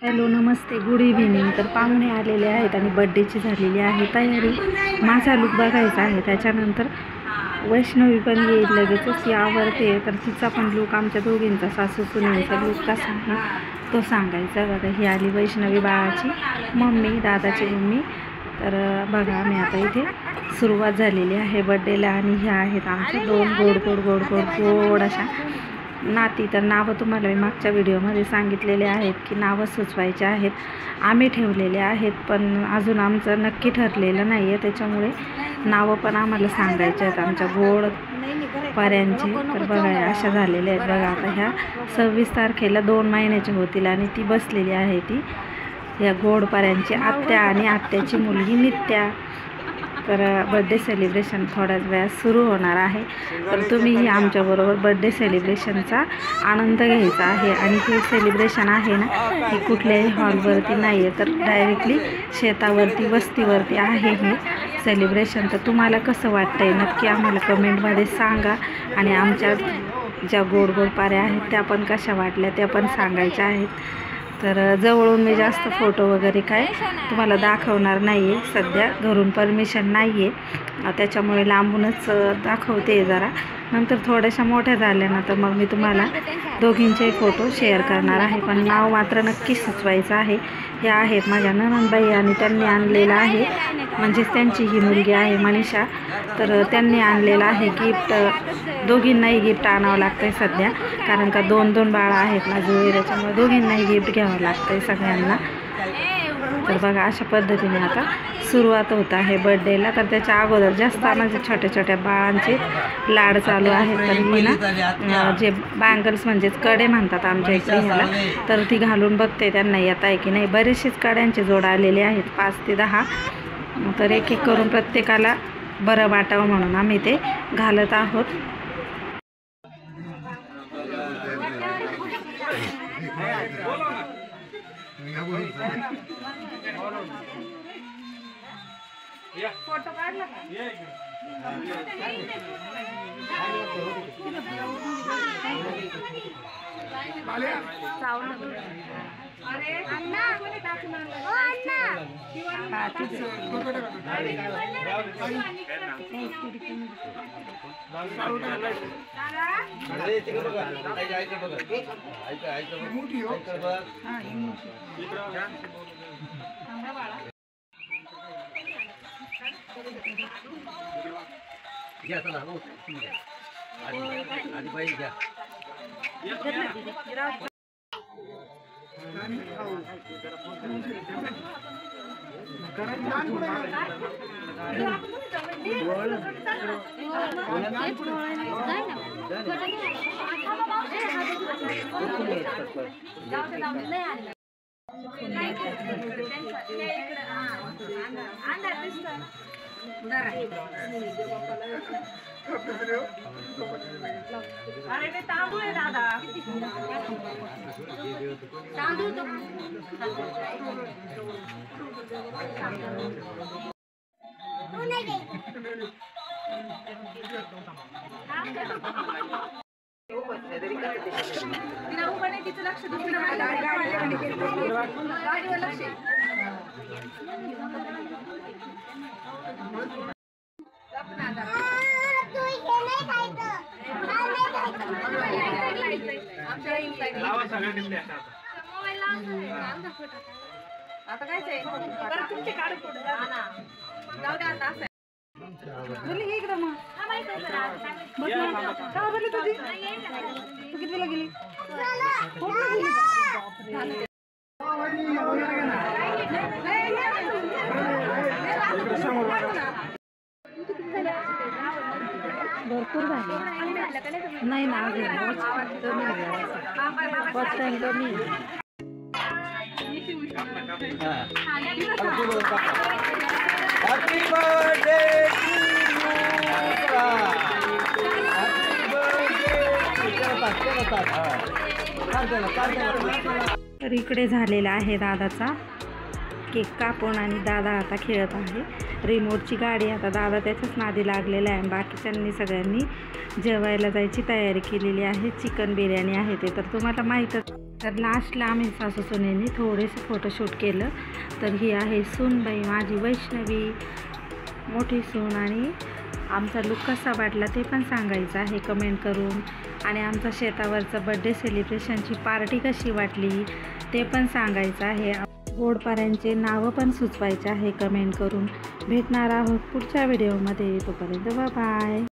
Hello नमस्ते good evening. तर पाहुणे आलेले आहेत आणि बड्डेची झालेली आहे तयारी। माझा लुक बघायचा आहे, त्याच्यानंतर वैष्णवी पण येईल लगेचच, ती आवडते तर तिचा पण लुक, आमच्या दोघींचा सासू सुनेचा लुक कसा आहे तो सांगायचा। बघा ही आली वैष्णवी बाळाची मम्मी, दादाची मम्मी। तर बघा मी आता इथे सुरुवात झालेली आहे बड्डेला आणि ह्या आहेत आमच्या दोन गोड गोड गोड गोड गोड अशा नाती। तर नावं तुम्हाला मी मागच्या व्हिडिओमध्ये सांगितलेले आहेत की नावं सुचवायचे आहेत, आम्ही ठेवलेले आहेत पण अजून आमचं नक्की ठरलेलं नाही आहे, त्याच्यामुळे नावं पण आम्हाला सांगायचे आहेत आमच्या गोड पर्यांचे। तर बघा अशा झालेल्या आहेत। बघा आता ह्या 26 तारखेला 2 महिन्याच्या होतील आणि ती बसलेली आहे ती या गोड पर्यांची आत्या आणि आत्याची मुलगी नित्या। तर बड्डे सेलिब्रेशन थोड्याच वेळात सुरू होणार आहे, तर तुम्हीही आमच्याबरोबर बड्डे सेलिब्रेशनचा आनंद घ्यायचा आहे। आणि हे सेलिब्रेशन आहे ना, हे कुठल्याही हॉलवरती नाही आहे, तर डायरेक्टली शेतावरती वस्तीवरती आहे हे सेलिब्रेशन। तर तुम्हाला कसं वाटतं आहे नक्की आम्हाला कमेंटमध्ये सांगा, आणि आमच्या ज्या गोड गोड पाऱ्या आहेत त्या पण कशा वाटल्या त्या पण सांगायच्या आहेत। तर जवळून मी जास्त फोटो वगैरे काय तुम्हाला दाखवणार नाही आहे, सध्या घरून परमिशन नाही आहे, त्याच्यामुळे लांबूनच दाखवते जरा। नंतर थोड्याशा मोठ्या झाल्यानंतर मग मी तुम्हाला दोघींचे फोटो शेअर करणार आहे, पण नाव मात्र नक्की सुचवायचं आहे। हे आहेत माझ्या ननंदबाई आणि त्यांनी आणलेलं आहे, म्हणजेच त्यांची ही मुलगी आहे मनीषा, तर त्यांनी आणलेलं आहे गिफ्ट। दोघींनाही गिफ्ट आणावं लागतं आहे सध्या, कारण का 2-2 बाळं आहेत ना जुळे, त्याच्यामुळे दोघींनाही गिफ्ट घ्यावं लागतं आहे सगळ्यांना। तर बघा अशा पद्धतीने आता सुरुवात होत आहे बड्डेला। तर त्याच्या अगोदर जास्त माझ्या छोट्या छोट्या बाळांचे लाड चालू आहेत। तर मी ना जे बँगल्स म्हणजेच कडे म्हणतात आमच्या इकडे ह्याला, तर ती घालून बघते त्यांना येत आहे की नाही। बरेचसेच कड्यांचे जोड आलेले आहेत 5 ते 10, तर एक एक करून प्रत्येकाला बरं वाटावं म्हणून आम्ही ते घालत आहोत। फोटो काढला का? अरे अण्णा कोणी टाकलं? ओ अण्णा घ्या चला हो आधी बाई घ्या अरे ते तांदूळ आहे दादा, तांदूळ तो तिला उभं तिचं लक्ष गाडीवर लक्ष। आता काय तुमचे काढू फोटो जाऊ द्या आता इकडं मग तू कितीला गेली? भरपूर झाले नाही ना, फर्स्ट टाइम कमी। हॅपी बर्थडे तर इकडे झालेला आहे दादाचा केक कापून आणि दादा आता खेळत आहे रिमोटची गाडी। आता दादा त्याच्याच नादी लागलेला आहे, बाकीच्यांनी सगळ्यांनी जेवायला जायची तयारी केलेली आहे. चिकन बिर्याणी आहे ते तर तुम्हाला माहीतच. तर लास्टला आम्ही सासू सुनेनी थोडेसे फोटोशूट केलं. तर ही आहे सूनबाई माझी वैष्णवी, मोठी सून. आणि आमचा लुक कसा वाटला ते पण सांगायचं आहे कमेंट करून. आणि आमचा शेतावरचा बड्डे सेलिब्रेशनची पार्टी कशी वाटली ते पण सांगायचं आहे. गोडपाऱ्यांचे नावं पण सुचवायचे आहे कमेंट करून. भेटणार आहोत पुढच्या व्हिडिओमध्ये. तोपर्यंत बाय.